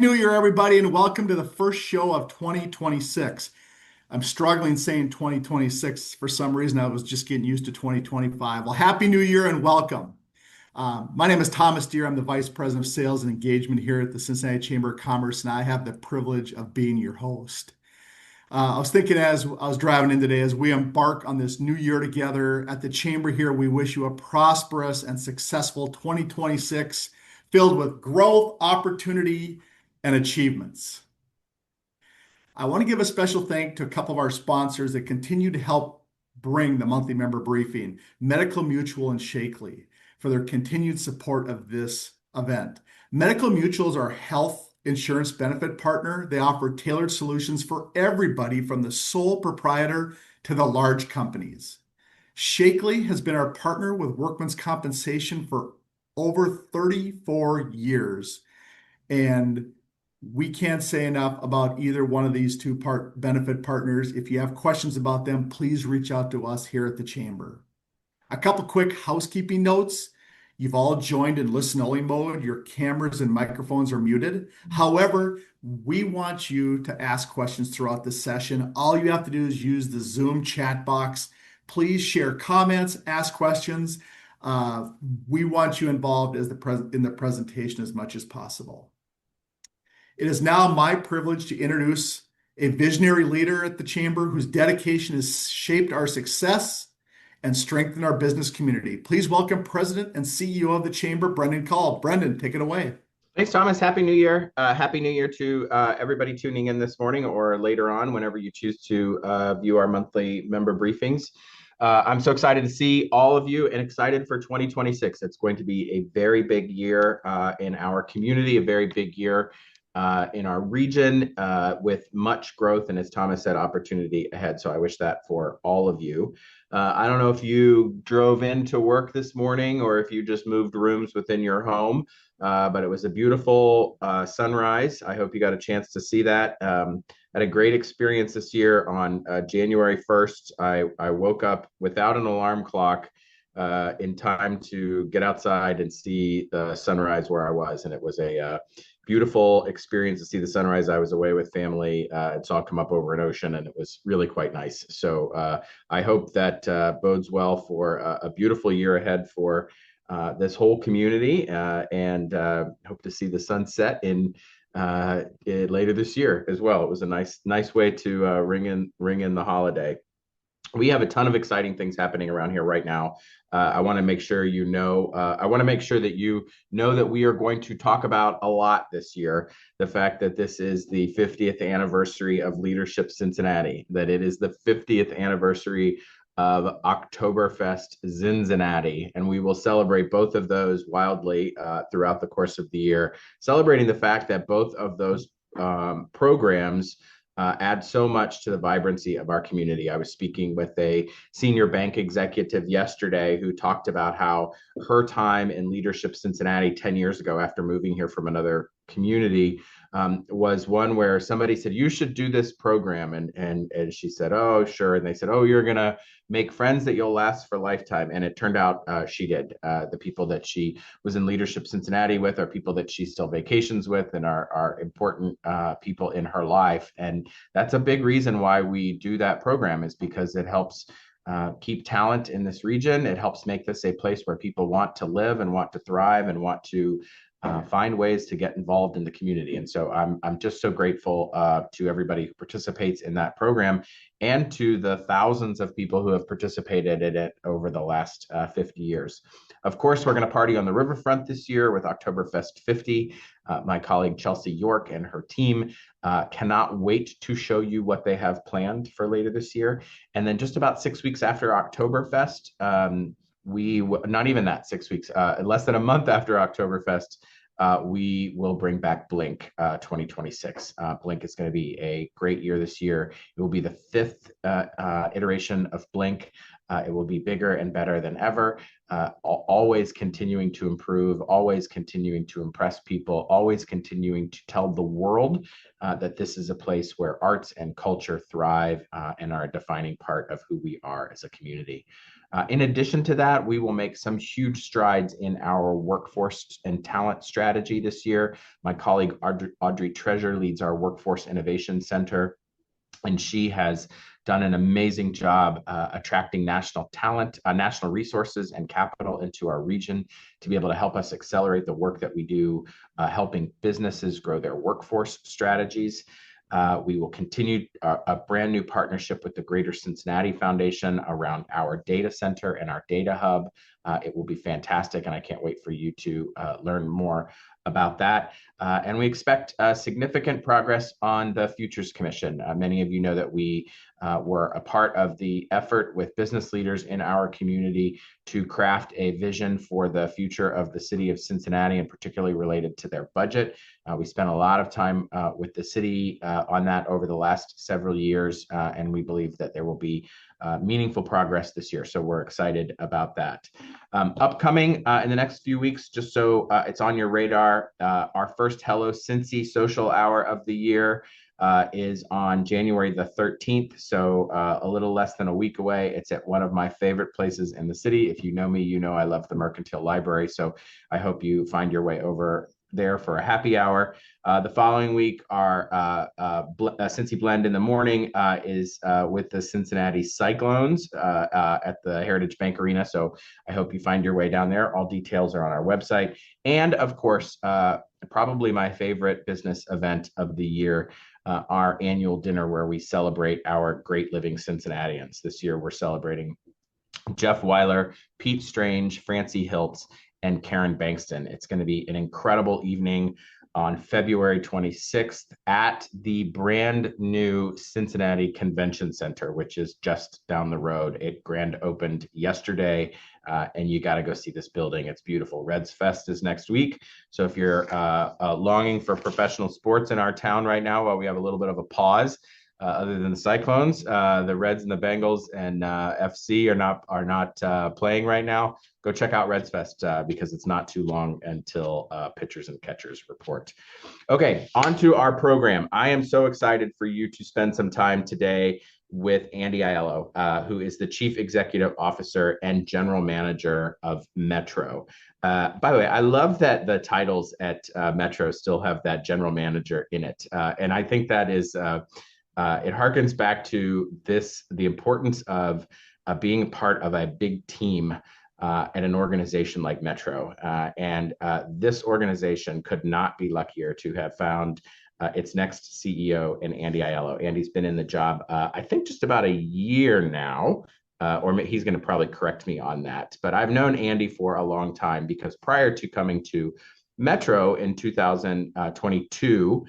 New Year, everybody, and welcome to the first show of 2026. I'm struggling saying 2026 for some reason. I was just getting used to 2025. Well, Happy New Year and welcome. My name is Thomas Deere. I'm the Vice President of Sales and Engagement here at the Cincinnati Chamber of Commerce, and I have the privilege of being your host. I was thinking as I was driving in today, as we embark on this new year together at the Chamber here, we wish you a prosperous and successful 2026 filled with growth, opportunity, and achievements. I want to give a special thank to a couple of our sponsors that continue to help bring the monthly member briefing, Medical Mutual and Shakely, for their continued support of this event. Medical Mutual is our health insurance benefit partner. They offer tailored solutions for everybody from the sole proprietor to the large companies. Shakely has been our partner with workman's compensation for over 34 years, and we can't say enough about either one of these two benefit partners. If you have questions about them, please reach out to us here at the Chamber. A couple quick housekeeping notes. You've all joined in listen-only mode. Your cameras and microphones are muted. However, we want you to ask questions throughout the session. All you have to do is use the Zoom chat box. Please share comments, ask questions. We want you involved in the presentation as much as possible. It is now my privilege to introduce a visionary leader at the Chamber whose dedication has shaped our success and strengthened our business community. Please welcome President and CEO of the Chamber, Brendan Call. Brendan, take it away. Thanks, Thomas. Happy New Year. Happy New Year to everybody tuning in this morning or later on, whenever you choose to view our monthly member briefings. I'm so excited to see all of you and excited for 2026. It's going to be a very big year in our community, a very big year in our region with much growth and, as Thomas said, opportunity ahead. So I wish that for all of you. I don't know if you drove into work this morning or if you just moved rooms within your home, but it was a beautiful sunrise. I hope you got a chance to see that. Had a great experience this year on January 1st. I woke up without an alarm clock in time to get outside and see the sunrise where I was. And it was a beautiful experience to see the sunrise. I was away with family and saw it come up over an ocean, and it was really quite nice. So I hope that bodes well for a beautiful year ahead for this whole community, and hope to see the sunset in later this year as well. It was a nice way to ring in the holiday. We have a ton of exciting things happening around here right now. I want to make sure you know, I want to make sure that you know that we are going to talk about a lot this year. The fact that this is the 50th anniversary of Leadership Cincinnati, that it is the 50th anniversary of Oktoberfest Cincinnati, and we will celebrate both of those wildly throughout the course of the year, celebrating the fact that both of those programs add so much to the vibrancy of our community. I was speaking with a senior bank executive yesterday who talked about how her time in Leadership Cincinnati 10 years ago, after moving here from another community, was one where somebody said, "You should do this program." And she said, "Oh, sure." And they said, "Oh, you're going to make friends that you'll last for a lifetime." And it turned out she did. The people that she was in Leadership Cincinnati with are people that she still vacations with and are important people in her life. And that's a big reason why we do that program, is because it helps keep talent in this region. It helps make this a place where people want to live and want to thrive and want to find ways to get involved in the community. And so I'm just so grateful to everybody who participates in that program and to the thousands of people who have participated in it over the last 50 years. Of course, we're going to party on the riverfront this year with Oktoberfest 50. My colleague Chelsea York and her team cannot wait to show you what they have planned for later this year. And then just about 6 weeks after Oktoberfest, not even that 6 weeks, less than a month after Oktoberfest, we will bring back Blink 2026. Blink is going to be a great year this year. It will be the fifth iteration of Blink. It will be bigger and better than ever, always continuing to improve, always continuing to impress people, always continuing to tell the world that this is a place where arts and culture thrive and are a defining part of who we are as a community. In addition to that, we will make some huge strides in our workforce and talent strategy this year. My colleague Audrey Treasure leads our Workforce Innovation Center, and she has done an amazing job attracting national talent, national resources and capital into our region to be able to help us accelerate the work that we do, helping businesses grow their workforce strategies. We will continue a brand new partnership with the Greater Cincinnati Foundation around our data center and our data hub. It will be fantastic, and I can't wait for you to learn more about that. And we expect significant progress on the Futures Commission. Many of you know that we were a part of the effort with business leaders in our community to craft a vision for the future of the city of Cincinnati, and particularly related to their budget. We spent a lot of time with the city on that over the last several years, and we believe that there will be meaningful progress this year. So we're excited about that. Upcoming in the next few weeks, just so it's on your radar, our first Hello Cincy social hour of the year is on January the 13th. So a little less than a week away. It's at one of my favorite places in the city. If you know me, you know I love the Mercantile Library. So I hope you find your way over there for a happy hour. The following week, our Cincy Blend in the morning is with the Cincinnati Cyclones at the Heritage Bank Arena. So I hope you find your way down there. All details are on our website. And of course, probably my favorite business event of the year, our annual dinner where we celebrate our great living Cincinnatians. This year, we're celebrating Jeff Weiler, Pete Strange, Francie Hiltz, and Karen Bankston. It's going to be an incredible evening on February 26th at the brand new Cincinnati Convention Center, which is just down the road. It grand opened yesterday, and you got to go see this building. It's beautiful. Reds Fest is next week. So if you're longing for professional sports in our town right now, while we have a little bit of a pause, other than the Cyclones, the Reds and the Bengals and FC are not playing right now. Go check out Reds Fest because it's not too long until pitchers and catchers report. Okay, on to our program. I am so excited for you to spend some time today with Andy Aiello, who is the Chief Executive Officer and General Manager of Metro. By the way, I love that the titles at Metro still have that general manager in it. And I think that is it harkens back to the importance of being part of a big team at an organization like Metro. And this organization could not be luckier to have found its next CEO in Andy Aiello. Andy's been in the job, I think, just about a year now, or he's going to probably correct me on that. But I've known Andy for a long time because prior to coming to Metro in 2022,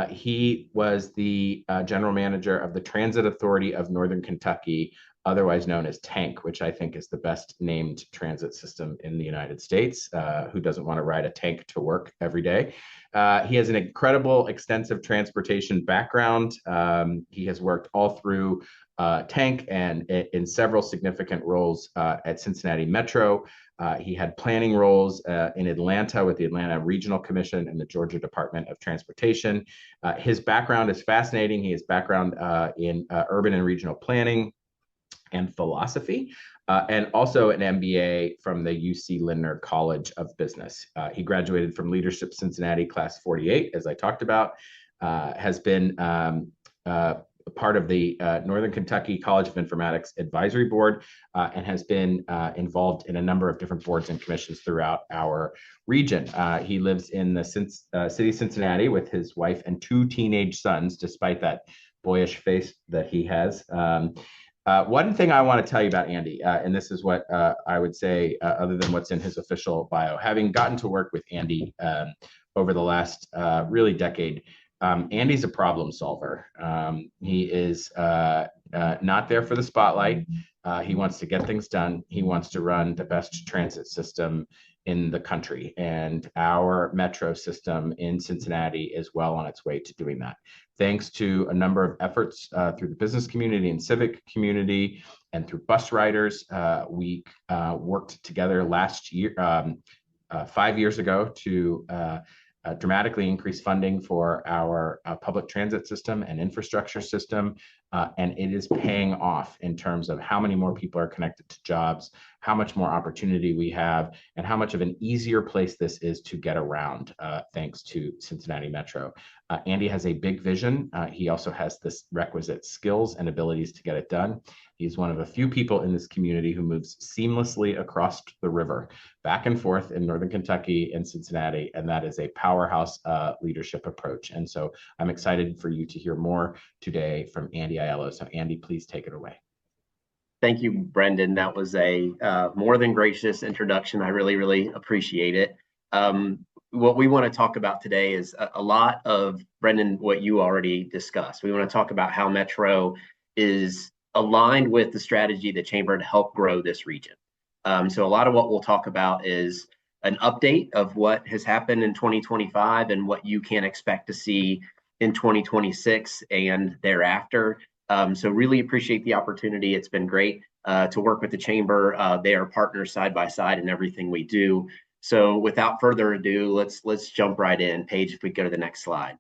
he was the general manager of the Transit Authority of Northern Kentucky, otherwise known as TANK, which I think is the best named transit system in the United States. Who doesn't want to ride a tank to work every day? He has an incredible, extensive transportation background. He has worked all through TANK and in several significant roles at Cincinnati Metro. He had planning roles in Atlanta with the Atlanta Regional Commission and the Georgia Department of Transportation. His background is fascinating. He has background in urban and regional planning and philosophy, and also an MBA from the UC Lindner College of Business. He graduated from Leadership Cincinnati Class 48, as I talked about, has been part of the Northern Kentucky College of Informatics Advisory Board, and has been involved in a number of different boards and commissions throughout our region. He lives in the city of Cincinnati with his wife and two teenage sons, despite that boyish face that he has. One thing I want to tell you about Andy, and this is what I would say, other than what's in his official bio, having gotten to work with Andy over the last really decade, Andy's a problem solver. He is not there for the spotlight. He wants to get things done. He wants to run the best transit system in the country. And our metro system in Cincinnati is well on its way to doing that. Thanks to a number of efforts through the business community and civic community and through bus riders, we worked together last year, 5 years ago, to dramatically increase funding for our public transit system and infrastructure system. And it is paying off in terms of how many more people are connected to jobs, how much more opportunity we have, and how much of an easier place this is to get around, thanks to Cincinnati Metro. Andy has a big vision. He also has this requisite skills and abilities to get it done. He's one of a few people in this community who moves seamlessly across the river, back and forth in Northern Kentucky and Cincinnati, and that is a powerhouse leadership approach. And so I'm excited for you to hear more today from Andy Aiello. So Andy, please take it away. Thank you, Brendan. That was a more than gracious introduction. I really, really appreciate it. What we want to talk about today is a lot of, Brendan, what you already discussed. We want to talk about how Metro is aligned with the strategy of the Chamber to help grow this region. So a lot of what we'll talk about is an update of what has happened in 2025 and what you can expect to see in 2026 and thereafter. So really appreciate the opportunity. It's been great to work with the Chamber. They are partners side by side in everything we do. So without further ado, let's jump right in. Paige, if we go to the next slide.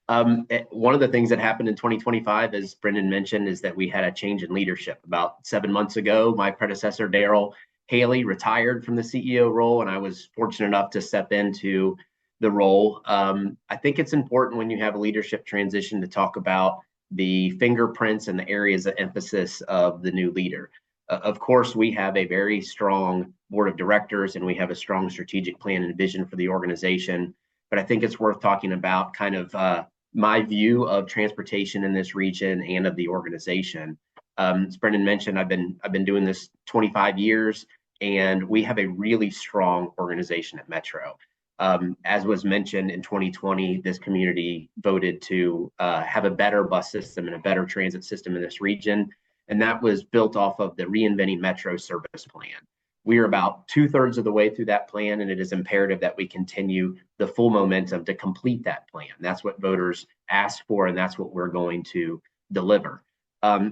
One of the things that happened in 2025, as Brendan mentioned, is that we had a change in leadership. About 7 months ago, my predecessor, Daryl Haley, retired from the CEO role, and I was fortunate enough to step into the role. I think it's important when you have a leadership transition to talk about the fingerprints and the areas of emphasis of the new leader. Of course, we have a very strong board of directors and we have a strong strategic plan and vision for the organization. But I think it's worth talking about kind of my view of transportation in this region and of the organization. As Brendan mentioned, I've been doing this 25 years, and we have a really strong organization at Metro. As was mentioned, in 2020, this community voted to have a better bus system and a better transit system in this region. And that was built off of the Reinventing Metro service plan. We are about 2/3 of the way through that plan, and it is imperative that we continue the full momentum to complete that plan. That's what voters asked for, and that's what we're going to deliver.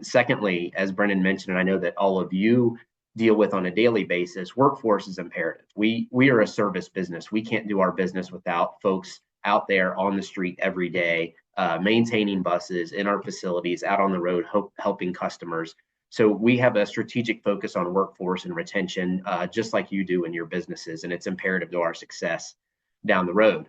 Secondly, as Brendan mentioned, and I know that all of you deal with on a daily basis, workforce is imperative. We are a service business. We can't do our business without folks out there on the street every day, maintaining buses in our facilities, out on the road, helping customers. So we have a strategic focus on workforce and retention, just like you do in your businesses, and it's imperative to our success down the road.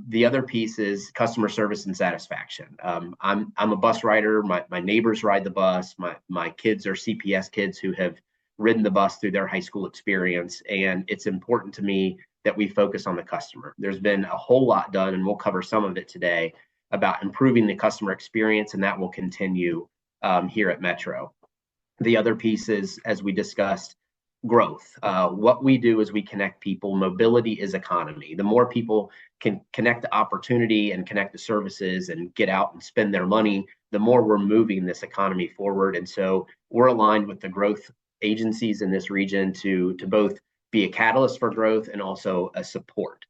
The other piece is customer service and satisfaction. I'm a bus rider. My neighbors ride the bus. My kids are CPS kids who have ridden the bus through their high school experience, and it's important to me that we focus on the customer. There's been a whole lot done, and we'll cover some of it today, about improving the customer experience, and that will continue here at Metro. The other piece is, as we discussed, growth. What we do is we connect people. Mobility is economy. The more people can connect to opportunity and connect to services and get out and spend their money, the more we're moving this economy forward. And so we're aligned with the growth agencies in this region to both be a catalyst for growth and also a support.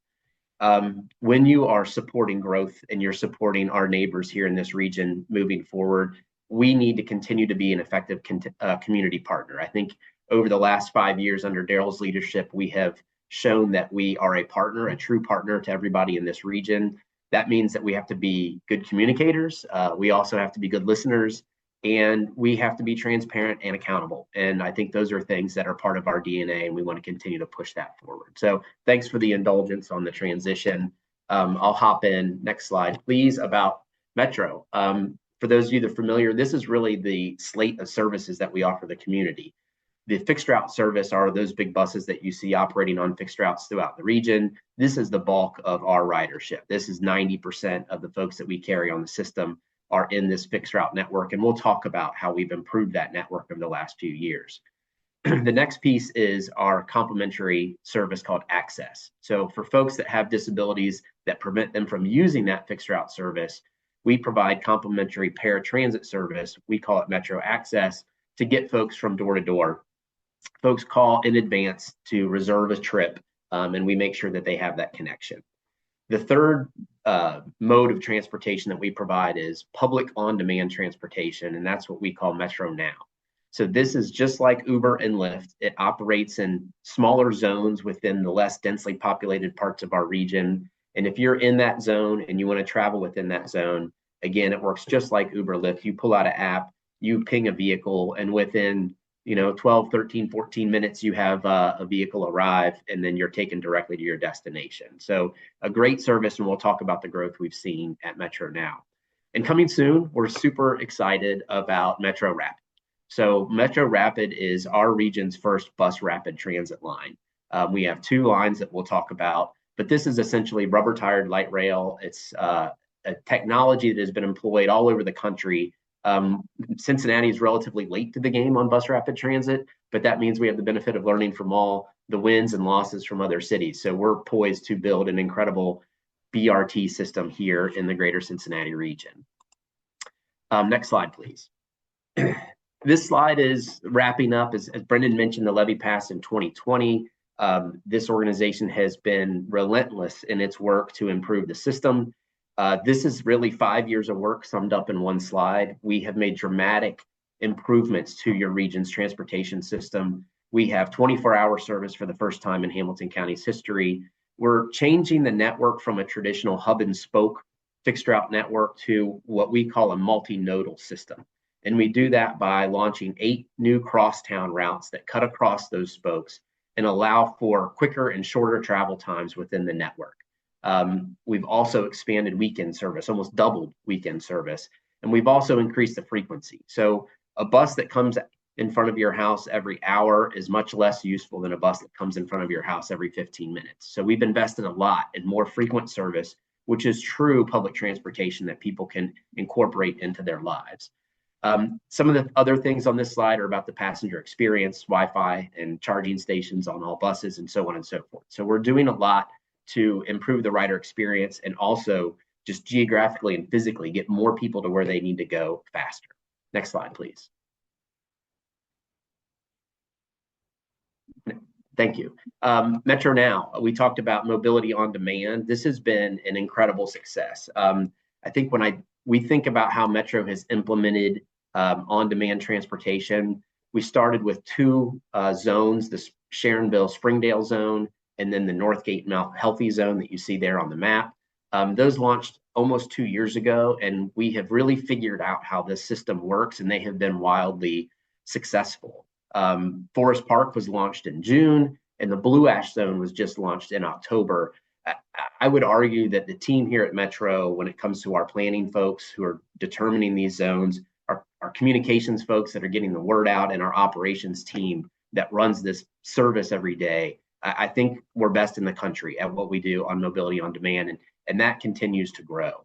When you are supporting growth and you're supporting our neighbors here in this region moving forward, we need to continue to be an effective community partner. I think over the last 5 years under Daryl's leadership, we have shown that we are a partner, a true partner to everybody in this region. That means that we have to be good communicators. We also have to be good listeners, and we have to be transparent and accountable. And I think those are things that are part of our DNA, and we want to continue to push that forward. So thanks for the indulgence on the transition. I'll hop in. Next slide, please, about Metro. For those of you that are familiar, this is really the slate of services that we offer the community. The fixed route service are those big buses that you see operating on fixed routes throughout the region. This is the bulk of our ridership. This is 90% of the folks that we carry on the system are in this fixed route network, and we'll talk about how we've improved that network over the last few years. The next piece is our complementary service called Access. So for folks that have disabilities that prevent them from using that fixed route service, we provide complementary paratransit service. We call it Metro Access to get folks from door to door folks call in advance to reserve a trip, and we make sure that they have that connection. The third mode of transportation that we provide is public on-demand transportation, and that's what we call Metro Now. So this is just like Uber and Lyft. It operates in smaller zones within the less densely populated parts of our region. And if you're in that zone and you want to travel within that zone, again, it works just like Uber, Lyft. You pull out an app, you ping a vehicle, and within 12, 13, 14 minutes, you have a vehicle arrive, and then you're taken directly to your destination. So a great service, and we'll talk about the growth we've seen at Metro Now. And coming soon, we're super excited about Metro Rapid. So Metro Rapid is our region's first bus rapid transit line. We have 2 lines that we'll talk about, but this is essentially rubber-tired light rail. It's a technology that has been employed all over the country. Cincinnati is relatively late to the game on bus rapid transit, but that means we have the benefit of learning from all the wins and losses from other cities. So we're poised to build an incredible BRT system here in the greater Cincinnati region. Next slide, please. This slide is wrapping up. As Brendan mentioned, the levy passed in 2020. This organization has been relentless in its work to improve the system. This is really 5 years of work summed up in one slide. We have made dramatic improvements to your region's transportation system. We have 24-hour service for the first time in Hamilton County's history. We're changing the network from a traditional hub and spoke fixed route network to what we call a multimodal system. And we do that by launching 8 new crosstown routes that cut across those spokes and allow for quicker and shorter travel times within the network. We've also expanded weekend service, almost doubled weekend service, and we've also increased the frequency. So a bus that comes in front of your house every hour is much less useful than a bus that comes in front of your house every 15 minutes. So we've invested a lot in more frequent service, which is true public transportation that people can incorporate into their lives. Some of the other things on this slide are about the passenger experience, Wi-Fi and charging stations on all buses, and so on and so forth. So we're doing a lot to improve the rider experience and also just geographically and physically get more people to where they need to go faster. Next slide, please. Thank you. Metro Now, we talked about mobility on demand. This has been an incredible success. I think when we think about how Metro has implemented on-demand transportation, we started with 2 zones, the Sharonville Springdale zone, and then the Northgate Mount Healthy zone that you see there on the map. Those launched almost 2 years ago, and we have really figured out how this system works, and they have been wildly successful. Forest Park was launched in June, and the Blue Ash zone was just launched in October. I would argue that the team here at Metro, when it comes to our planning folks who are determining these zones, our communications folks that are getting the word out, and our operations team that runs this service every day, I think we're best in the country at what we do on mobility on demand, and that continues to grow.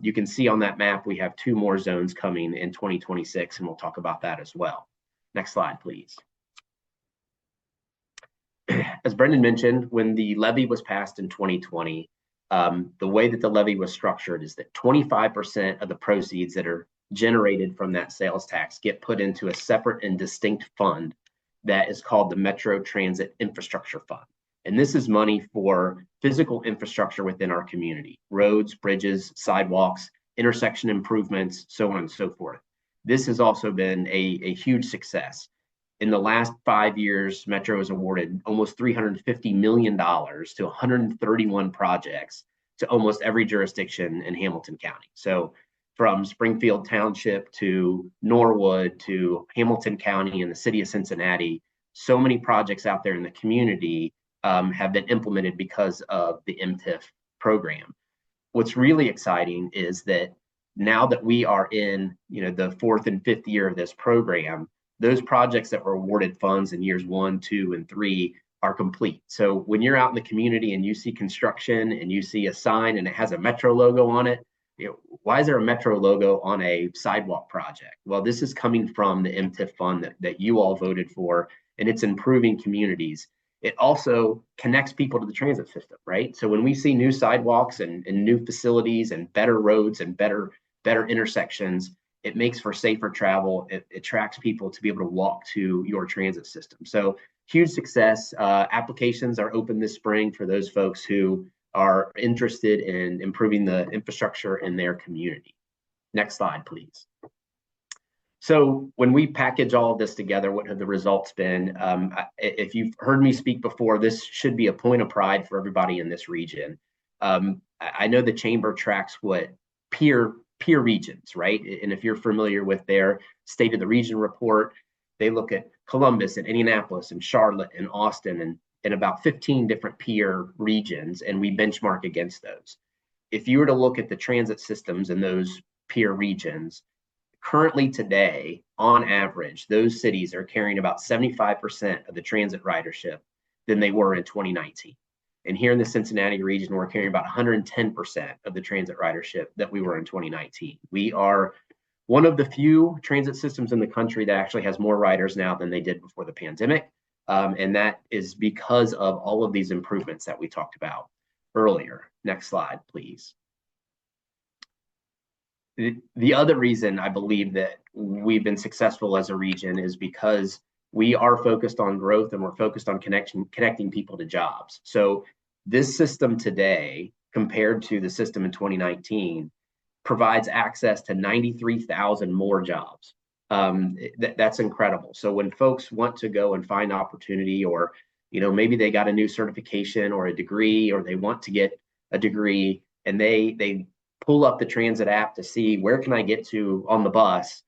You can see on that map, we have 2 more zones coming in 2026, and we'll talk about that as well. Next slide, please. As Brendan mentioned, when the levy was passed in 2020, the way that the levy was structured is that 25% of the proceeds that are generated from that sales tax get put into a separate and distinct fund that is called the Metro Transit Infrastructure Fund. And this is money for physical infrastructure within our community: roads, bridges, sidewalks, intersection improvements, so on and so forth. This has also been a huge success. In the last 5 years, Metro has awarded almost $350 million to 131 projects to almost every jurisdiction in Hamilton County. So from Springfield Township to Norwood to Hamilton County and the City of Cincinnati, so many projects out there in the community have been implemented because of the MTIF program. What's really exciting is that now that we are in the 4th and 5th year of this program, those projects that were awarded funds in years 1, 2, and 3 are complete. So when you're out in the community and you see construction and you see a sign and it has a Metro logo on it, why is there a Metro logo on a sidewalk project? Well, this is coming from the MTIF fund that you all voted for, and it's improving communities. It also connects people to the transit system, right? So when we see new sidewalks and new facilities and better roads and better intersections, It makes for safer travel. It attracts people to be able to walk to your transit system. So huge success. Applications are open this spring for those folks who are interested in improving the infrastructure in their community. Next slide, please. So when we package all of this together, what have the results been? If you've heard me speak before, this should be a point of pride for everybody in this region. I know the chamber tracks what peer regions, right? And if you're familiar with their State of the Region report, they look at Columbus and Indianapolis and Charlotte and Austin and about 15 different peer regions, and we benchmark against those. If you were to look at the transit systems in those peer regions, currently today, on average, those cities are carrying about 75% of the transit ridership than they were in 2019. And here in the Cincinnati region, we're carrying about 110% of the transit ridership that we were in 2019. We are one of the few transit systems in the country that actually has more riders now than they did before the pandemic. And that is because of all of these improvements that we talked about earlier. Next slide, please. The other reason I believe that we've been successful as a region is because we are focused on growth and we're focused on connecting people to jobs. So this system today, compared to the system in 2019, provides access to 93,000 more jobs. That's incredible. So when folks want to go and find opportunity, or maybe they got a new certification or a degree, or they want to get a degree, and they pull up the transit app to see where can I get to on the bus,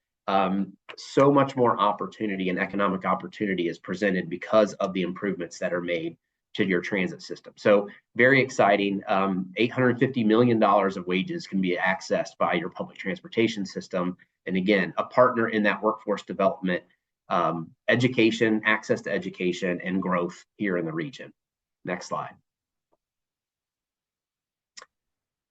so much more opportunity and economic opportunity is presented because of the improvements that are made to your transit system. So very exciting. $850 million of wages can be accessed by your public transportation system. And again, a partner in that workforce development, education, access to education, and growth here in the region. Next slide.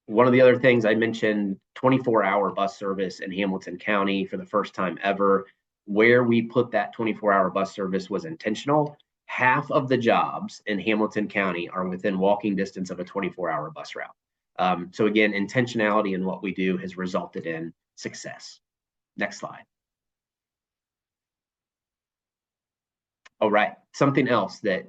One of the other things I mentioned, 24-hour bus service in Hamilton County for the first time ever. Where we put that 24-hour bus service was intentional. Half of the jobs in Hamilton County are within walking distance of a 24-hour bus route. So again, intentionality in what we do has resulted in success. Next slide. All right, something else that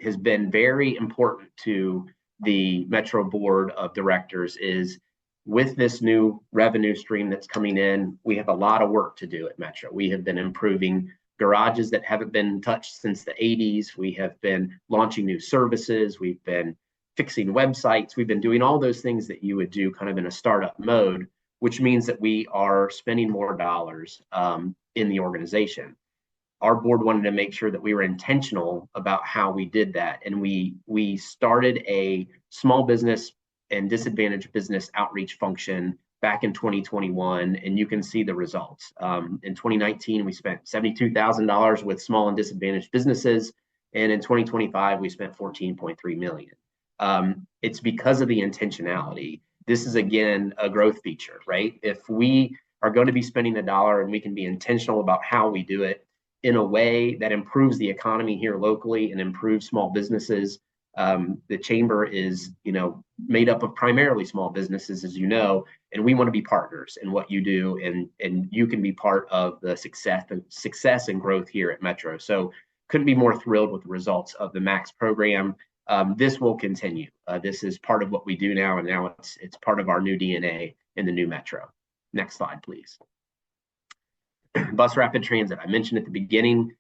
has been very important to the Metro Board of Directors is, with this new revenue stream that's coming in, we have a lot of work to do at Metro. We have been improving garages that haven't been touched since the 80s. We have been launching new services. We've been fixing websites. We've been doing all those things that you would do kind of in a startup mode, which means that we are spending more dollars in the organization. Our board wanted to make sure that we were intentional about how we did that. And we started a small business and disadvantaged business outreach function back in 2021, and you can see the results. In 2019, we spent $72,000 with small and disadvantaged businesses. And in 2025, we spent $14.3 million. It's because of the intentionality. This is, again, a growth feature, right? If we are going to be spending a dollar and we can be intentional about how we do it in a way that improves the economy here locally and improves small businesses. The chamber is, made up of primarily small businesses, as you know, and we want to be partners in what you do, and you can be part of the success and growth here at Metro. So couldn't be more thrilled with the results of the MAX program. This will continue. This is part of what we do now, and now it's part of our new DNA in the new Metro. Next slide, please. Bus rapid transit, I mentioned at the beginning,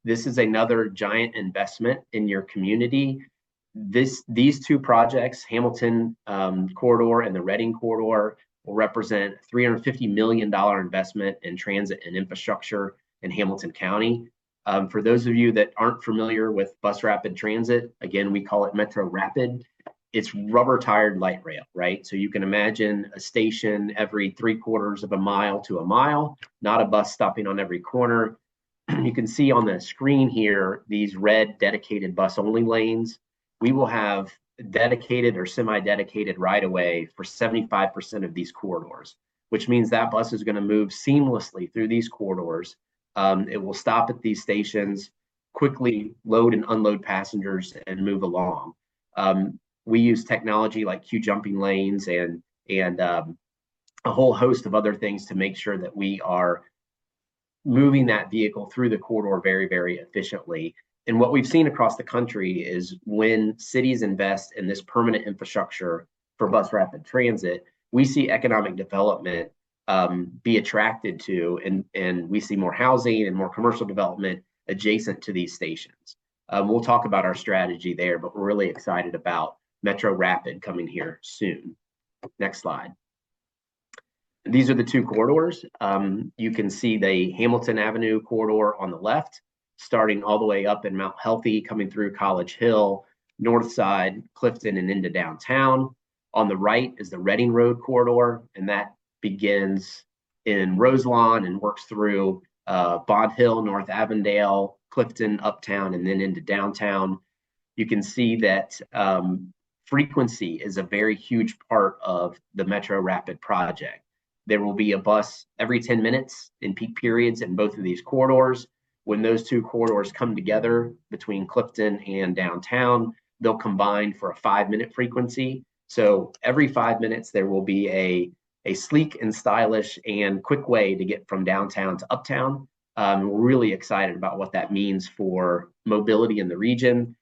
this is another giant investment in your community. These two projects, Hamilton corridor and the Reading corridor, will represent $350 million investment in transit and infrastructure in Hamilton County. For those of you that aren't familiar with bus rapid transit, again, we call it Metro Rapid. It's rubber tired light rail, right? So you can imagine a station every 3/4 of a mile to a mile, not a bus stopping on every corner. You can see on the screen here, these red dedicated bus only lanes. We will have dedicated or semi-dedicated right of way for 75% of these corridors, which means that bus is going to move seamlessly through these corridors. It will stop at these stations, quickly load and unload passengers and move along. We use technology like queue jumping lanes and a whole host of other things to make sure that we are moving that vehicle through the corridor very, very efficiently. And what we've seen across the country is when cities invest in this permanent infrastructure for bus rapid transit, we see economic development be attracted to, and we see more housing and more commercial development adjacent to these stations. We'll talk about our strategy there, but we're really excited about Metro Rapid coming here soon. Next slide. These are the two corridors. You can see the Hamilton Avenue corridor on the left, starting all the way up in Mount Healthy, coming through College Hill, North Side, Clifton, and into downtown. On the right is the Reading Road corridor, and that begins in Roselawn and works through Bond Hill, North Avondale, Clifton, Uptown, and then into downtown. You can see that frequency is a very huge part of the Metro Rapid project. There will be a bus every 10 minutes in peak periods in both of these corridors. When those two corridors come together between Clifton and downtown, they'll combine for a 5-minute frequency. So every 5 minutes, there will be a sleek and stylish and quick way to get from downtown to uptown. We're really excited about what that means for mobility in the region.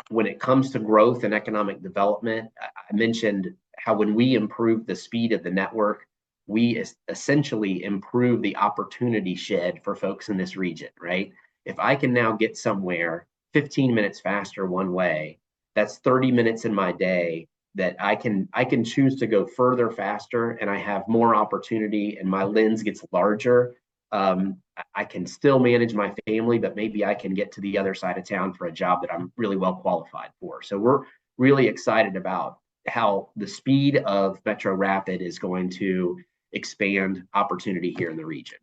When it comes to growth and economic development, I mentioned how when we improve the speed of the network, we essentially improve the opportunity shed for folks in this region, right? If I can now get somewhere 15 minutes faster one way, that's 30 minutes in my day that I can choose to go further faster, and I have more opportunity and my lens gets larger. I can still manage my family, but maybe I can get to the other side of town for a job that I'm really well qualified for. So we're really excited about how the speed of Metro Rapid is going to expand opportunity here in the region.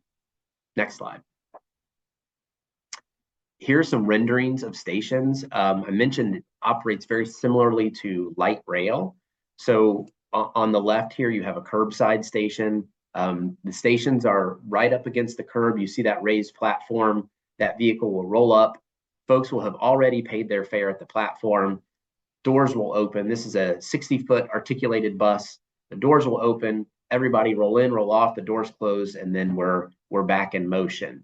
Next slide. Here's some renderings of stations. I mentioned it operates very similarly to light rail. So on the left here, you have a curbside station. The stations are right up against the curb. You see that raised platform. That vehicle will roll up. Folks will have already paid their fare at the platform. Doors will open. This is a 60-foot articulated bus. The doors will open. Everybody roll in, roll off. The doors close, and then we're back in motion.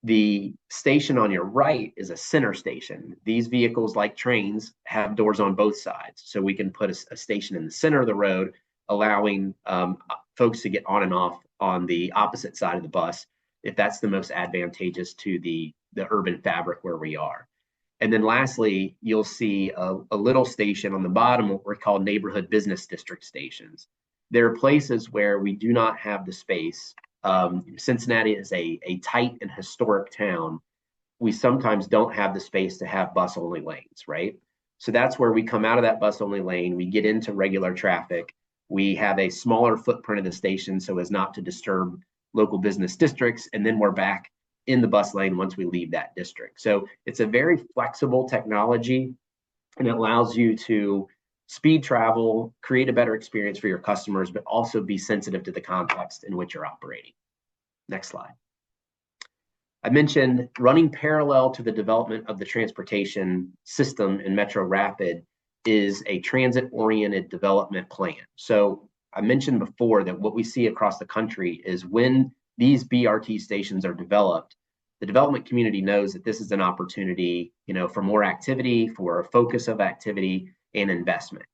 The station on your right is a center station. These vehicles, like trains, have doors on both sides. So we can put a station in the center of the road, allowing folks to get on and off on the opposite side of the bus, if that's the most advantageous to the urban fabric where we are. And then lastly, you'll see a little station on the bottom, what we're called neighborhood business district stations. There are places where we do not have the space. Cincinnati is a tight and historic town. We sometimes don't have the space to have bus-only lanes, right? So that's where we come out of that bus-only lane. We get into regular traffic. We have a smaller footprint of the station so as not to disturb local business districts, and then we're back in the bus lane once we leave that district. So it's a very flexible technology, and it allows you to speed travel, create a better experience for your customers, but also be sensitive to the context in which you're operating. Next slide. I mentioned running parallel to the development of the transportation system in Metro Rapid is a transit-oriented development plan. So I mentioned before that what we see across the country is when these BRT stations are developed, the development community knows that this is an opportunity, for more activity, for a focus of activity and investment.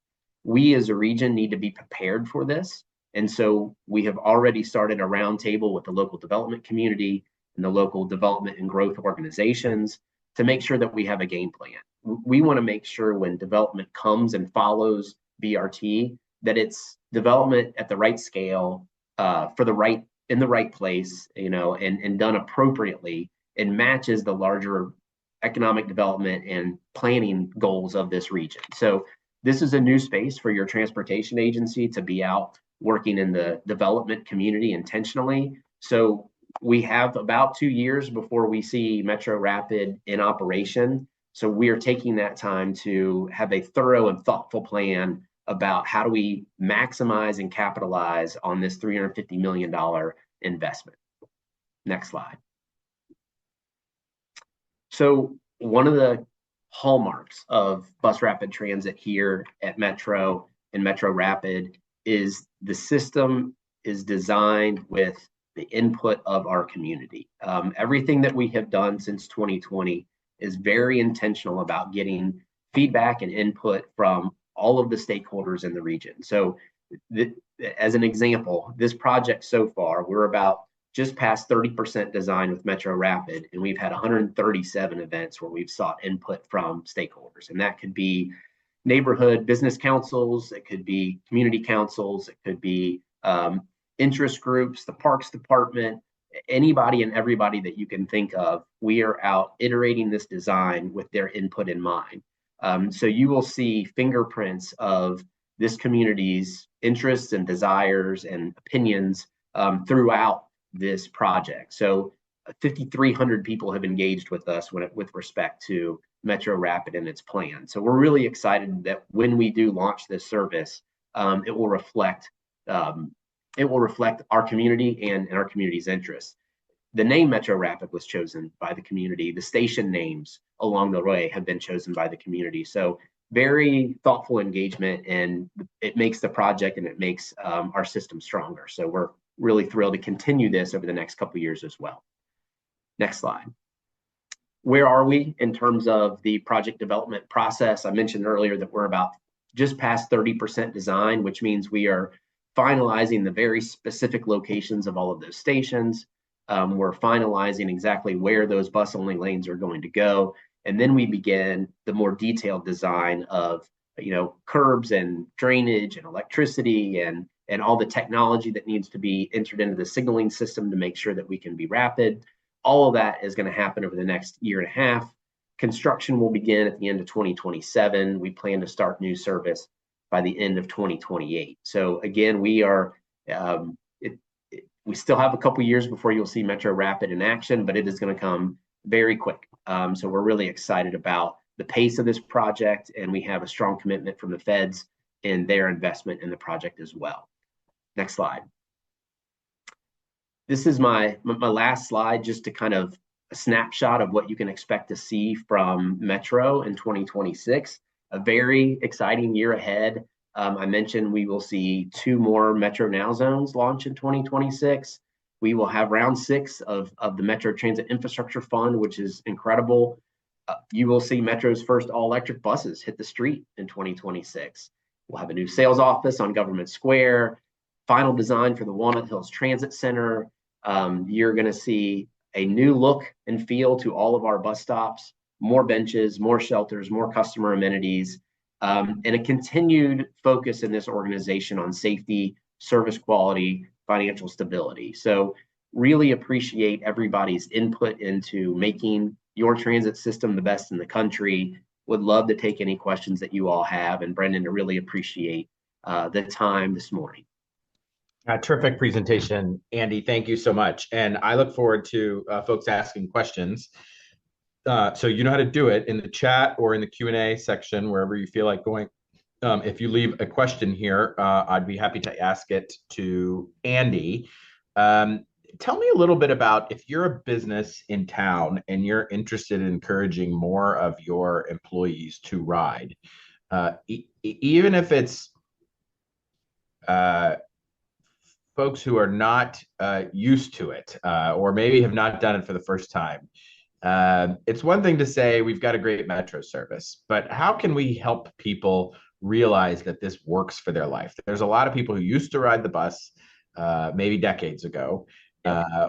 We as a region need to be prepared for this. And so we have already started a roundtable with the local development community and the local development and growth organizations to make sure that we have a game plan. We want to make sure when development comes and follows BRT, that it's development at the right scale, in the right place, and done appropriately, and matches the larger economic development and planning goals of this region. So this is a new space for your transportation agency to be out working in the development community intentionally. So we have about 2 years before we see Metro Rapid in operation. So we are taking that time to have a thorough and thoughtful plan about how do we maximize and capitalize on this $350 million investment. Next slide. So one of the hallmarks of bus rapid transit here at Metro and Metro Rapid is the system is designed with the input of our community. Everything that we have done since 2020 is very intentional about getting feedback and input from all of the stakeholders in the region. So as an example, this project so far, we're about just past 30% design with Metro Rapid, and we've had 137 events where we've sought input from stakeholders. And that could be neighborhood business councils, it could be community councils, it could be interest groups, the parks department, anybody and everybody that you can think of. We are out iterating this design with their input in mind. So you will see fingerprints of this community's interests and desires and opinions throughout this project. So 5,300 people have engaged with us with respect to Metro Rapid and its plan. So we're really excited that when we do launch this service, it will reflect our community and our community's interests. The name Metro Rapid was chosen by the community. The station names along the way have been chosen by the community. So very thoughtful engagement, and it makes the project and it makes our system stronger. So we're really thrilled to continue this over the next couple of years as well. Next slide. Where are we in terms of the project development process? I mentioned earlier that we're about just past 30% design, which means we are finalizing the very specific locations of all of those stations. We're finalizing exactly where those bus-only lanes are going to go. And then we begin the more detailed design of, curbs and drainage and electricity and all the technology that needs to be entered into the signaling system to make sure that we can be rapid. All of that is going to happen over the next year and a half. Construction will begin at the end of 2027. We plan to start new service by the end of 2028. So again, we still have a couple years before you'll see Metro Rapid in action, but it is going to come very quick. So we're really excited about the pace of this project, and we have a strong commitment from the feds in their investment in the project as well. Next slide. This is my last slide, just to kind of a snapshot of what you can expect to see from Metro in 2026. A very exciting year ahead. I mentioned we will see 2 more Metro Now zones launch in 2026. We will have round 6 of the Metro Transit Infrastructure Fund, which is incredible. You will see Metro's first all-electric buses hit the street in 2026. We'll have a new sales office on Government Square, final design for the Walnut Hills Transit Center. You're going to see a new look and feel to all of our bus stops, more benches, more shelters, more customer amenities, and a continued focus in this organization on safety, service quality, financial stability. So really appreciate everybody's input into making your transit system the best in the country. Would love to take any questions that you all have. And Brendan, to really appreciate the time this morning. Terrific presentation, Andy. Thank you so much. And I look forward to folks asking questions. So you know how to do it in the chat or in the Q&A section, wherever you feel like going. If you leave a question here, I'd be happy to ask it to Andy. Tell me a little bit about, if you're a business in town and you're interested in encouraging more of your employees to ride, even if it's folks who are not used to it, or maybe have not done it for the first time. It's one thing to say we've got a great Metro service, but how can we help people realize that this works for their life? There's a lot of people who used to ride the bus maybe decades ago,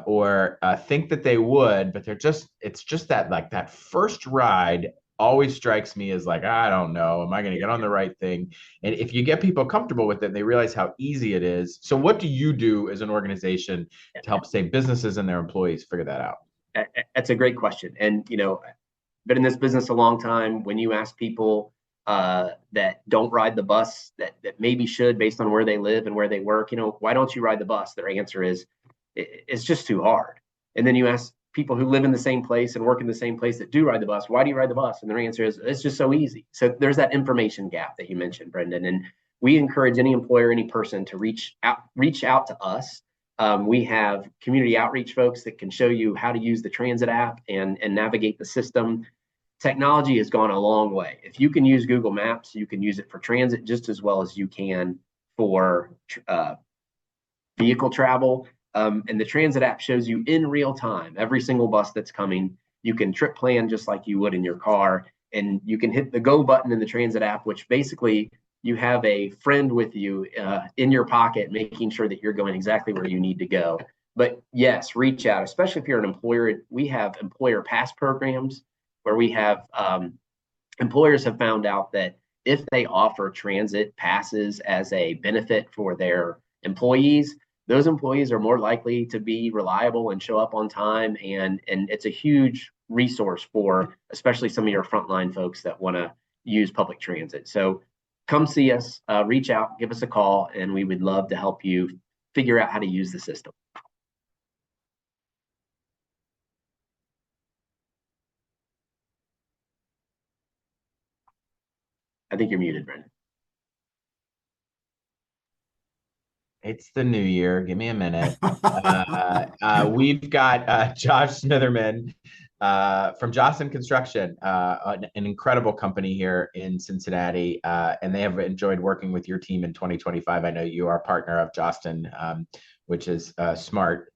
or think that they would, but it's just that, like, that first ride always strikes me as like, I don't know, am I going to get on the right thing? And if you get people comfortable with it, they realize how easy it is. So what do you do as an organization to help, say, businesses and their employees figure that out? That's a great question. And, been in this business a long time. When you ask people that don't ride the bus, that maybe should, based on where they live and where they work, why don't you ride the bus? Their answer is, it's just too hard. And then you ask people who live in the same place and work in the same place that do ride the bus, why do you ride the bus? And their answer is, it's just so easy. So there's that information gap that you mentioned, Brendan. And we encourage any employer, any person to reach out to us. We have community outreach folks that can show you how to use the transit app and navigate the system. Technology has gone a long way. If you can use Google Maps, you can use it for transit just as well as you can for vehicle travel. And the transit app shows you in real time every single bus that's coming. You can trip plan just like you would in your car, and you can hit the go button in the transit app, which basically you have a friend with you in your pocket, making sure that you're going exactly where you need to go. But yes, reach out, especially if you're an employer. We have employer pass programs where we have employers have found out that if they offer transit passes as a benefit for their employees, those employees are more likely to be reliable and show up on time. And it's a huge resource for especially some of your frontline folks that want to use public transit. So come see us, reach out, give us a call, and we would love to help you figure out how to use the system. I think you're muted, Brendan. It's the new year. Give me a minute. We've got Josh Smitherman from Jostin Construction, an incredible company here in Cincinnati, and they have enjoyed working with your team in 2025. I know you are a partner of Jostin, which is smart.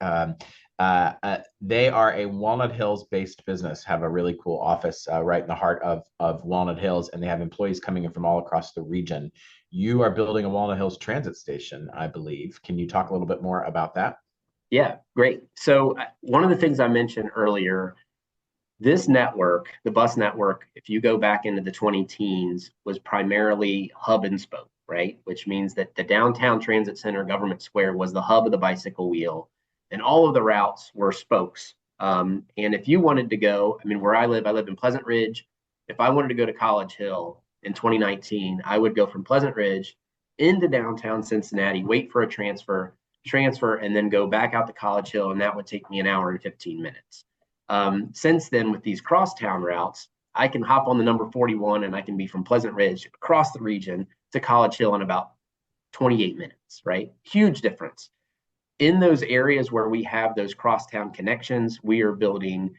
They are a Walnut Hills-based business, have a really cool office right in the heart of Walnut Hills, and they have employees coming in from all across the region. You are building a Walnut Hills transit station, I believe. Can you talk a little bit more about that? Yeah, great. So one of the things I mentioned earlier, this network, the bus network, if you go back into the 2010s, was primarily hub and spoke, right? Which means that the downtown transit center, Government Square, was the hub of the bicycle wheel, and all of the routes were spokes. And if you wanted to go, I mean, where I live in Pleasant Ridge. If I wanted to go to College Hill in 2019, I would go from Pleasant Ridge into downtown Cincinnati, wait for a transfer, and then go back out to College Hill, and that would take me an hour and 15 minutes. Since then, with these crosstown routes, I can hop on the number 41 and I can be from Pleasant Ridge across the region to College Hill in about 28 minutes, right? Huge difference. In those areas where we have those crosstown connections, we are building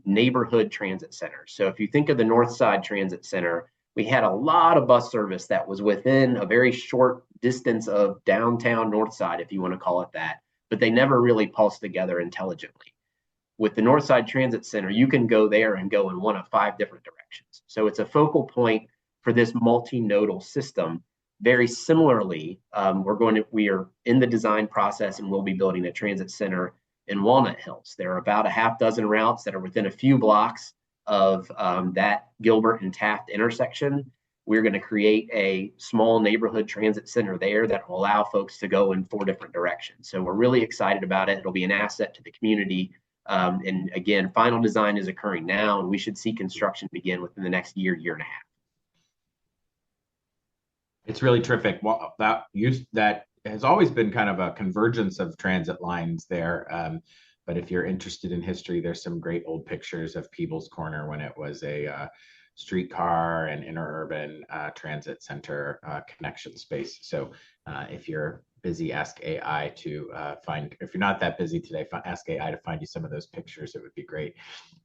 neighborhood transit centers. So if you think of the North Side Transit Center, we had a lot of bus service that was within a very short distance of downtown North Side, if you want to call it that, but they never really pulsed together intelligently. With the North Side Transit Center, you can go there and go in one of 5 different directions. So it's a focal point for this multimodal system. Very similarly, we are in the design process and we'll be building a transit center in Walnut Hills. There are about a half dozen routes that are within a few blocks of that Gilbert and Taft intersection. We're going to create a small neighborhood transit center there that will allow folks to go in 4 different directions. So we're really excited about it. It'll be an asset to the community. And again, final design is occurring now, and we should see construction begin within the next year and a half. It's really terrific. Well, that has always been kind of a convergence of transit lines there. But if you're interested in history, there's some great old pictures of Peebles Corner when it was a streetcar and interurban transit center connection space. So if you're busy, ask AI to find, if you're not that busy today, ask AI to find you some of those pictures. It would be great.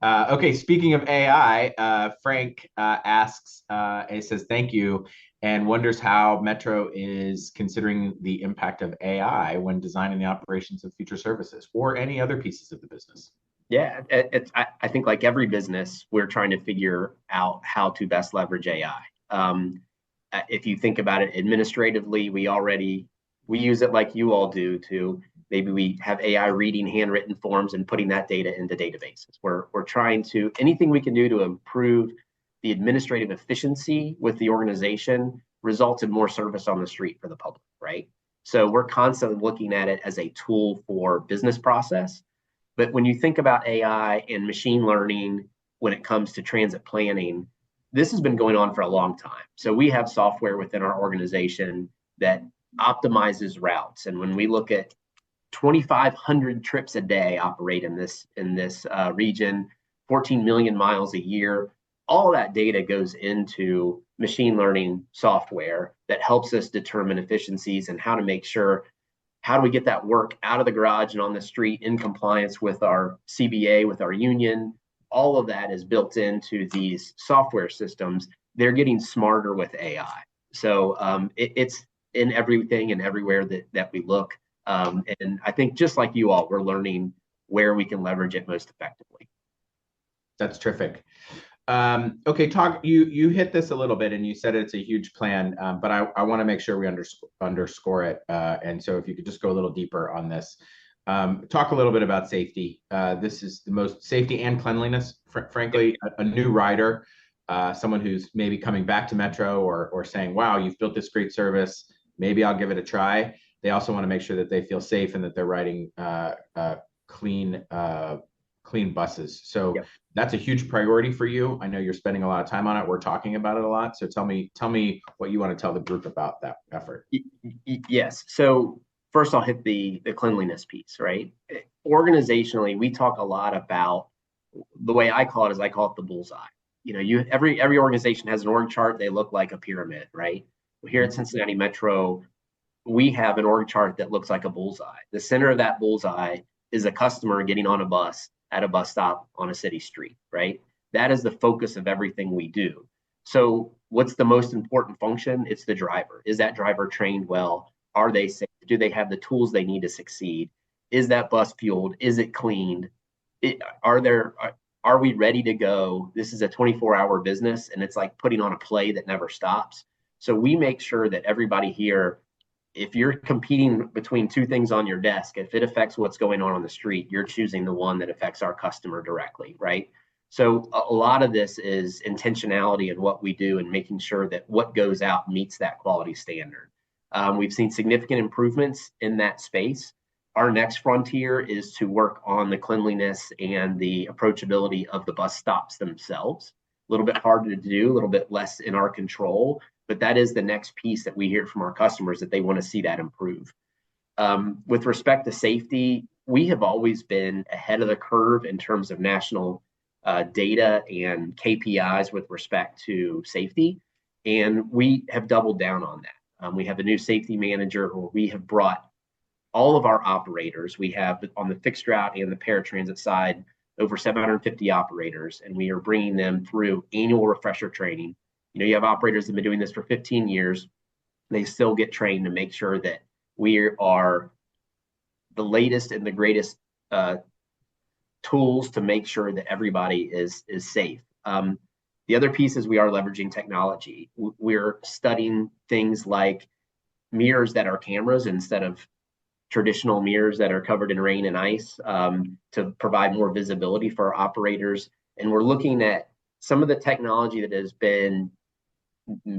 Okay, speaking of AI, Frank asks, he says, thank you, and wonders how Metro is considering the impact of AI when designing the operations of future services or any other pieces of the business. Yeah, I think like every business, we're trying to figure out how to best leverage AI. If you think about it administratively, we use it like you all do to maybe we have AI reading handwritten forms and putting that data into databases. We're trying to, anything we can do to improve the administrative efficiency with the organization results in more service on the street for the public, right? So we're constantly looking at it as a tool for business process. But when you think about AI and machine learning when it comes to transit planning, this has been going on for a long time. So we have software within our organization that optimizes routes. And when we look at 2,500 trips a day operate in this region, 14 million miles a year, all that data goes into machine learning software that helps us determine efficiencies and how to make sure, how do we get that work out of the garage and on the street in compliance with our CBA, with our union. All of that is built into these software systems. They're getting smarter with AI. So it's in everything and everywhere that we look. And I think just like you all, we're learning where we can leverage it most effectively. That's terrific. Okay, you hit this a little bit and you said it's a huge plan, but I want to make sure we underscore it. And so if you could just go a little deeper on this. Talk a little bit about safety. This is the most safety and cleanliness, frankly, a new rider, someone who's maybe coming back to Metro or saying, wow, you've built this great service, maybe I'll give it a try. They also want to make sure that they feel safe and that they're riding clean buses. So Yep. That's a huge priority for you. I know you're spending a lot of time on it. We're talking about it a lot. So tell me what you want to tell the group about that effort. Yes. So first I'll hit the cleanliness piece, right? Organizationally, we talk a lot about, the way I call it the bullseye. Every organization has an org chart. They look like a pyramid, right? Here at Cincinnati Metro, we have an org chart that looks like a bullseye. The center of that bullseye is a customer getting on a bus at a bus stop on a city street, right? That is the focus of everything we do. So what's the most important function? It's the driver. Is that driver trained well? Are they safe? Do they have the tools they need to succeed? Is that bus fueled? Is it cleaned? Are we ready to go? This is a 24-hour business, and it's like putting on a play that never stops. So we make sure that everybody here, if you're competing between two things on your desk, if it affects what's going on the street, you're choosing the one that affects our customer directly, right? So a lot of this is intentionality in what we do and making sure that what goes out meets that quality standard. We've seen significant improvements in that space. Our next frontier is to work on the cleanliness and the approachability of the bus stops themselves. A little bit harder to do, a little bit less in our control, but that is the next piece that we hear from our customers, that they want to see that improve. With respect to safety, we have always been ahead of the curve in terms of national data and KPIs with respect to safety, and we have doubled down on that. We have a new safety manager who we have brought all of our operators. We have on the fixed route and the paratransit side over 750 operators, and we are bringing them through annual refresher training. You have operators that have been doing this for 15 years. They still get trained to make sure that we are the latest and the greatest tools to make sure that everybody is safe. The other piece is we are leveraging technology. We're studying things like mirrors that are cameras instead of traditional mirrors that are covered in rain and ice, to provide more visibility for our operators. And we're looking at some of the technology that has been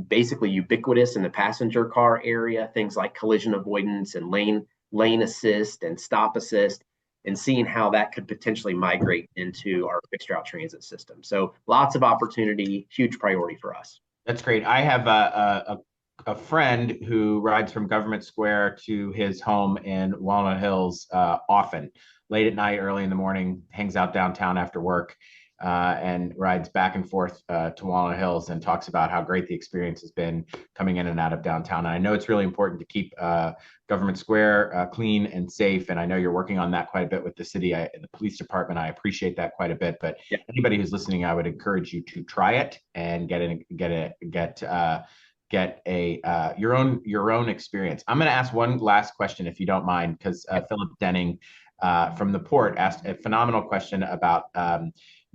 basically ubiquitous in the passenger car area, things like collision avoidance and lane assist and stop assist, and seeing how that could potentially migrate into our fixed route transit system. So lots of opportunity, huge priority for us. That's great. I have a friend who rides from Government Square to his home in Walnut Hills often, late at night, early in the morning, hangs out downtown after work, and rides back and forth to Walnut Hills, and talks about how great the experience has been coming in and out of downtown. And I know it's really important to keep Government Square clean and safe, and I know you're working on that quite a bit with the city and the police department. I appreciate that quite a bit. But yeah, anybody who's listening, I would encourage you to try it and get your own experience. I'm going to ask one last question, if you don't mind, because Philip Denning from the Port asked a phenomenal question about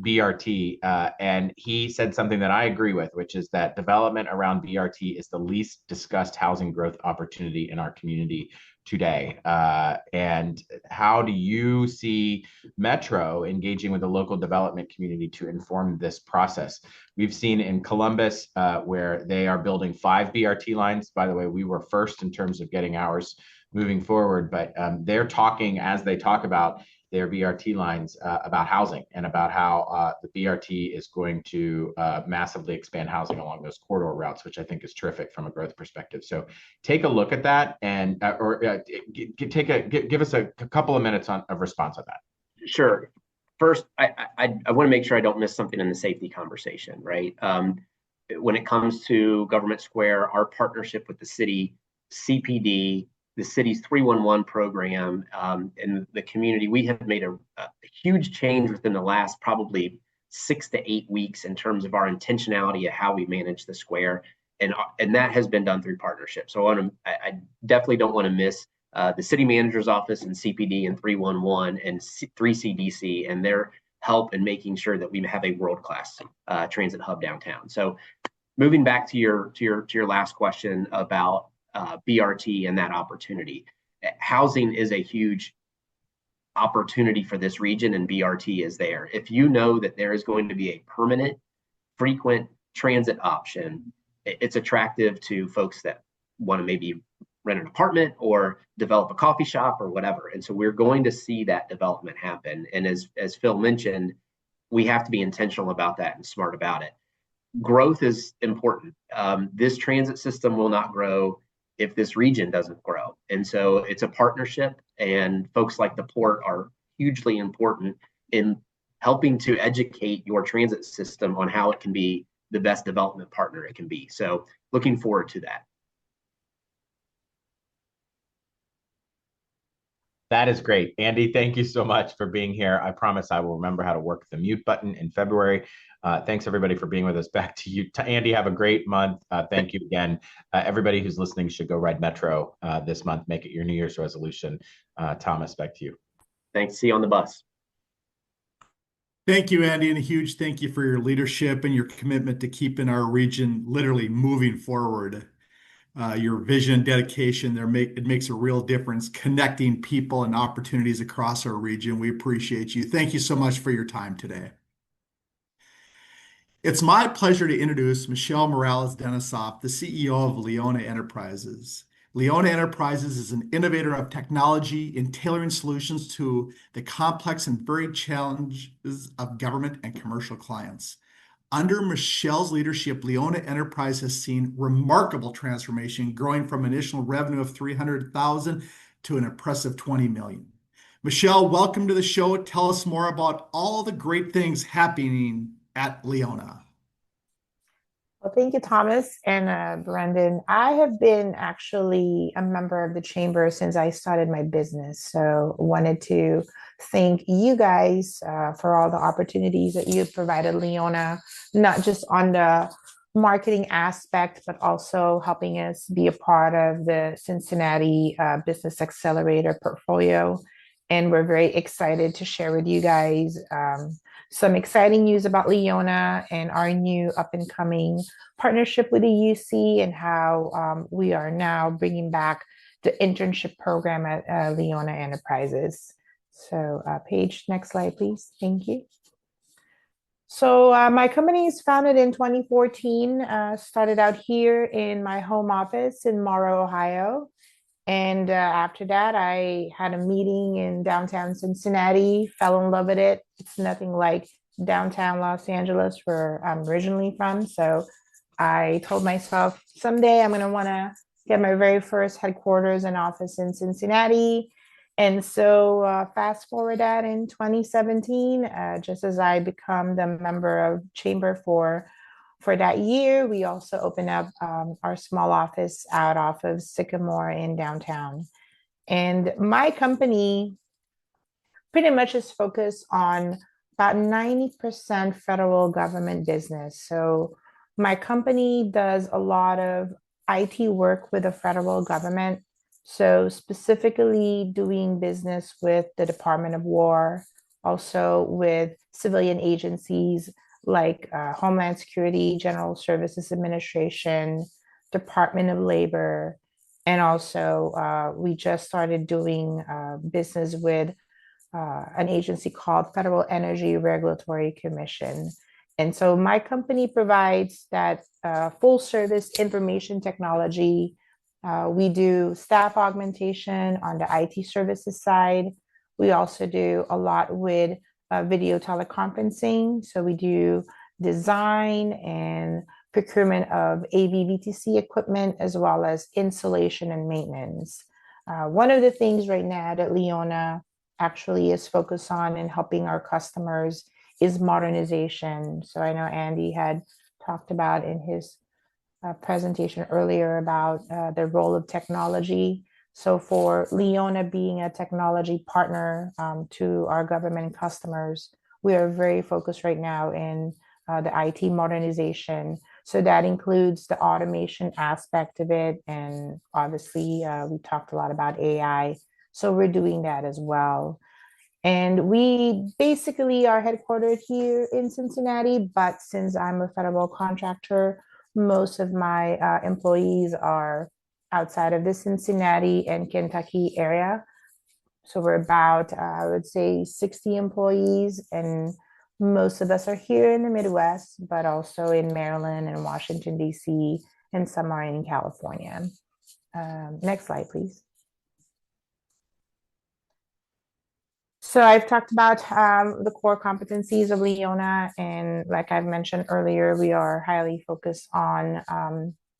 BRT, and he said something that I agree with, which is that development around BRT is the least discussed housing growth opportunity in our community today. And how do you see Metro engaging with the local development community to inform this process? We've seen in Columbus where they are building 5 BRT lines. By the way, we were first in terms of getting ours moving forward, but they're talking, as they talk about their BRT lines, about housing and about how the BRT is going to massively expand housing along those corridor routes, which I think is terrific from a growth perspective. So take a look at that, and give us a couple of minutes of response on that. Sure. First, I want to make sure I don't miss something in the safety conversation, right? When it comes to Government Square, our partnership with the city, CPD, the city's 311 program, and the community, we have made a huge change within the last probably 6 to 8 weeks in terms of our intentionality of how we manage the square, and that has been done through partnership. So I definitely don't want to miss the city manager's office and CPD and 311 and 3CDC and their help in making sure that we have a world-class transit hub downtown. So moving back to your last question about BRT and that opportunity, housing is a huge opportunity for this region, and BRT is there. If you know that there is going to be a permanent, frequent transit option, it's attractive to folks that want to maybe rent an apartment or develop a coffee shop or whatever. And so we're going to see that development happen. And as Phil mentioned, we have to be intentional about that and smart about it. Growth is important. This transit system will not grow if this region doesn't grow. And so it's a partnership, and folks like the port are hugely important in helping to educate your transit system on how it can be the best development partner it can be. So looking forward to that. That is great. Andy, thank you so much for being here. I promise I will remember how to work the mute button in February. Thanks, everybody, for being with us. Back to you. Andy, have a great month. Thank you again. Everybody who's listening should go ride Metro this month. Make it your New Year's resolution. Thomas, back to you. Thanks. See you on the bus. Thank you, Andy, and a huge thank you for your leadership and your commitment to keeping our region literally moving forward. Your vision and dedication there it makes a real difference connecting people and opportunities across our region. We appreciate you. Thank you so much for your time today. It's my pleasure to introduce Michelle Morales-Denisoff, the CEO of Leona Enterprises. Leona Enterprises is an innovator of technology in tailoring solutions to the complex and varied challenges of government and commercial clients. Under Michelle's leadership, Leona Enterprise has seen remarkable transformation, growing from initial revenue of $300,000 to an impressive $20 million. Michelle, welcome to the show. Tell us more about all the great things happening at Leona. Well, thank you, Thomas and Brendan. I have been actually a member of the chamber since I started my business. So wanted to thank you guys for all the opportunities that you've provided Leona, not just on the marketing aspect, but also helping us be a part of the Cincinnati Business Accelerator portfolio. And we're very excited to share with you guys some exciting news about Leona and our new up-and-coming partnership with the UC and how we are now bringing back the internship program at Leona Enterprises. So Paige, next slide, please. Thank you. So my company is founded in 2014, started out here in my home office in Morrow, Ohio. And after that, I had a meeting in downtown Cincinnati, fell in love with it. It's nothing like downtown Los Angeles, where I'm originally from. So I told myself someday I'm going to want to get my very first headquarters and office in Cincinnati. And so fast forward that in 2017, just as I become the member of Chamber for that year, we also opened up our small office out off of Sycamore in downtown. And my company pretty much is focused on about 90% federal government business. So my company does a lot of IT work with the federal government. So specifically doing business with the Department of War, also with civilian agencies like Homeland Security, General Services Administration, Department of Labor, and also we just started doing business with an agency called Federal Energy Regulatory Commission. And so my company provides that full service information technology. We do staff augmentation on the IT services side. We also do a lot with video teleconferencing. So we do design and procurement of AV/VTC equipment, as well as installation and maintenance. One of the things right now that Leona actually is focused on and helping our customers is modernization. So I know Andy had talked about in his presentation earlier about the role of technology. So for Leona being a technology partner to our government customers, we are very focused right now in the IT modernization So that includes the automation aspect of it. And obviously, we talked a lot about AI. So we're doing that as well. And we basically are headquartered here in Cincinnati, but since I'm a federal contractor, most of my employees are outside of the Cincinnati and Kentucky area. So we're about, I would say, 60 employees, and most of us are here in the Midwest, but also in Maryland and Washington, D.C., and some are in California. Next slide, please. So I've talked about the core competencies of Leona, and like I've mentioned earlier, we are highly focused on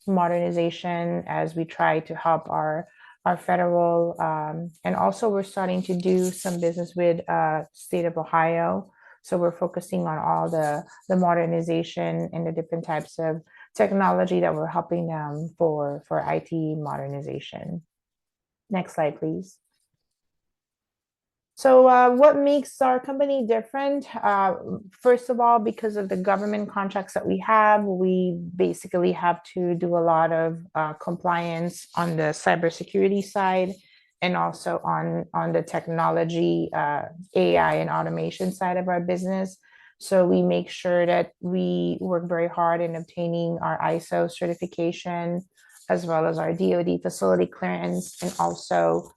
modernization as we try to help our federal, and also we're starting to do some business with state of Ohio. So we're focusing on all the modernization and the different types of technology that we're helping them for IT modernization. Next slide, please. So what makes our company different? First of all, because of the government contracts that we have, we basically have to do a lot of compliance on the cybersecurity side and also on the technology, AI and automation side of our business. So we make sure that we work very hard in obtaining our ISO certification, as well as our DoD facility clearance. And also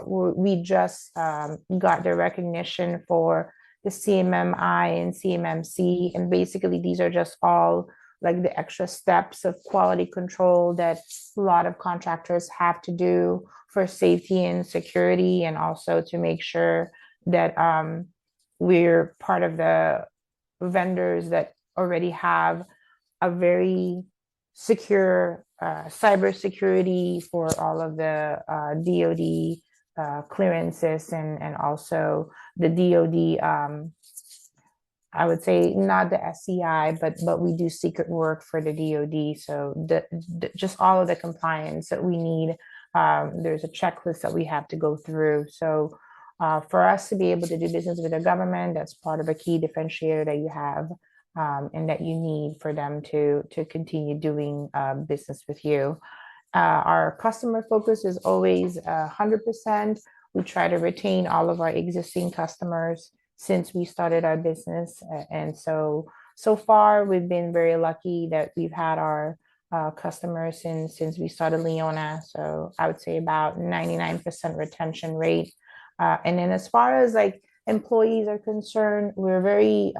we just got the recognition for the CMMI and CMMC. And basically these are just all like the extra steps of quality control that a lot of contractors have to do for safety and security, and also to make sure that we're part of the vendors that already have a very secure cybersecurity for all of the DoD clearances, and also the DoD, I would say not the SCI, but we do secret work for the DoD. So just all of the compliance that we need, there's a checklist that we have to go through. So for us to be able to do business with the government, that's part of a key differentiator that you have. And that you need for them to continue doing business with you. Our customer focus is always 100%. We try to retain all of our existing customers since we started our business. And so far, we've been very lucky that we've had our customers since we started Leona. So I would say about 99% retention rate. And then as far as like employees are concerned, we're very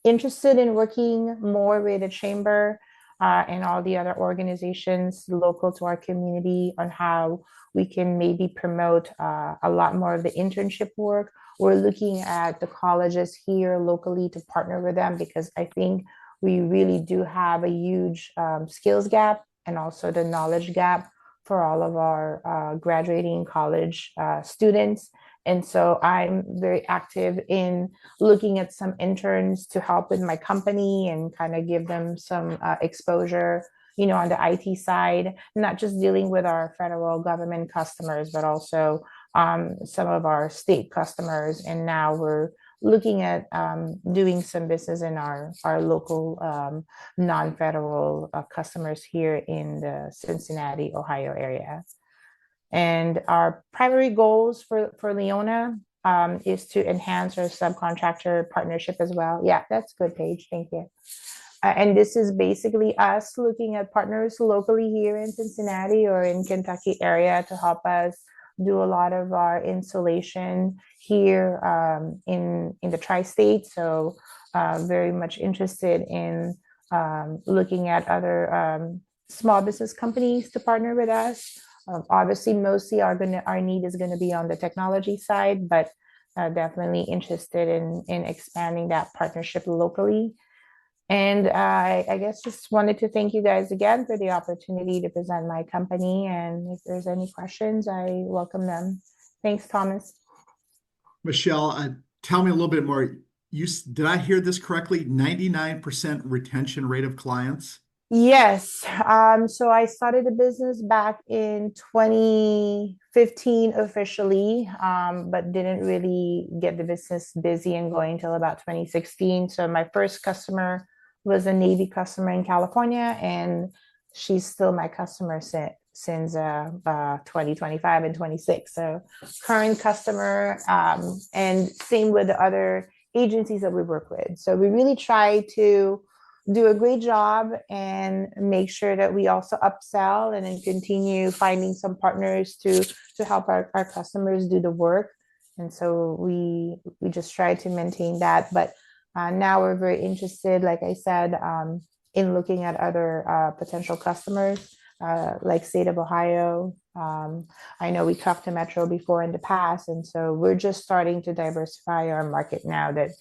interested in working more with the chamber and all the other organizations local to our community on how we can maybe promote a lot more of the internship work. We're looking at the colleges here locally to partner with them, because I think we really do have a huge skills gap and also the knowledge gap for all of our graduating college students. And so I'm very active in looking at some interns to help with my company and kind of give them some exposure, on the IT side, not just dealing with our federal government customers, but also some of our state customers. And now we're looking at doing some business in our local non-federal customers here in the Cincinnati, Ohio area. And our primary goals for Leona is to enhance our subcontractor partnership as well. Yeah, that's good, Paige. Thank you. And this is basically us looking at partners locally here in Cincinnati or in Kentucky area to help us do a lot of our installation here in the tri-state. So very much interested in looking at other small business companies to partner with us. Obviously, mostly our need is going to be on the technology side, but definitely interested in expanding that partnership locally. And I guess just wanted to thank you guys again for the opportunity to present my company. And if there's any questions, I welcome them. Thanks, Thomas. Michelle, tell me a little bit more. Did I hear this correctly? 99% retention rate of clients? Yes. So I started the business back in 2015 officially, but didn't really get the business busy and going until about 2016. So my first customer was a Navy customer in California, and she's still my customer since 2025 and 26. So current customer, and same with the other agencies that we work with. So we really try to do a great job and make sure that we also upsell and then continue finding some partners to help our customers do the work. And so we just try to maintain that. But now we're very interested, like I said, in looking at other potential customers, like state of Ohio. I know we talked to Metro before in the past, and so we're just starting to diversify our market now that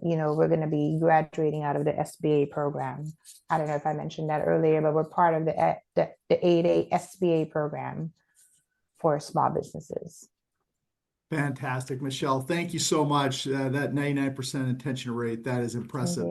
we're going to be graduating out of the SBA program. I don't know if I mentioned that earlier, but we're part of the 8A SBA program for small businesses. Fantastic, Michelle. Thank you so much. That 99% intention rate, that is impressive.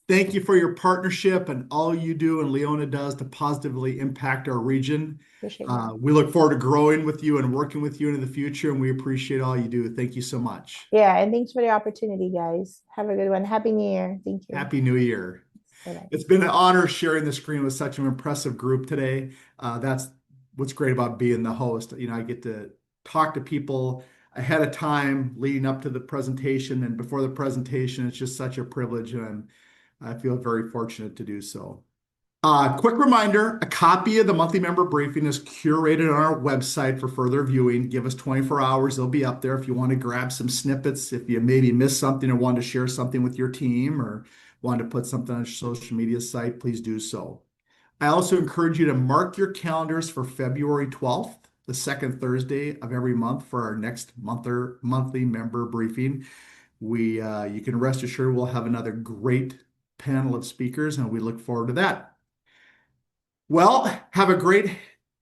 Thank you for your partnership and all you do and Leona does to positively impact our region. We look forward to growing with you and working with you into the future, and we appreciate all you do. Thank you so much. Yeah, and thanks for the opportunity, guys. Have a good one. Happy New Year. Thank you. Happy New Year. Bye-bye. It's been an honor sharing the screen with such an impressive group today. That's what's great about being the host. I get to talk to people ahead of time leading up to the presentation and before the presentation. It's just such a privilege, and I feel very fortunate to do so. Quick reminder, a copy of the monthly member briefing is curated on our website for further viewing. Give us 24 hours. They'll be up there if you want to grab some snippets. If you maybe missed something or want to share something with your team or want to put something on your social media site, please do so. I also encourage you to mark your calendars for February 12th, the second Thursday of every month, for our next monthly member briefing. You can rest assured we'll have another great panel of speakers, and we look forward to that. Well, have a great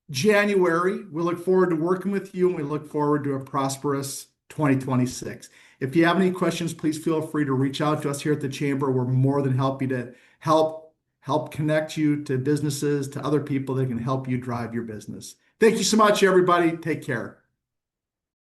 January. We look forward to working with you, and we look forward to a prosperous 2026. If you have any questions, please feel free to reach out to us here at the Chamber. We're more than happy to help connect you to businesses, to other people that can help you drive your business. Thank you so much, everybody. Take care.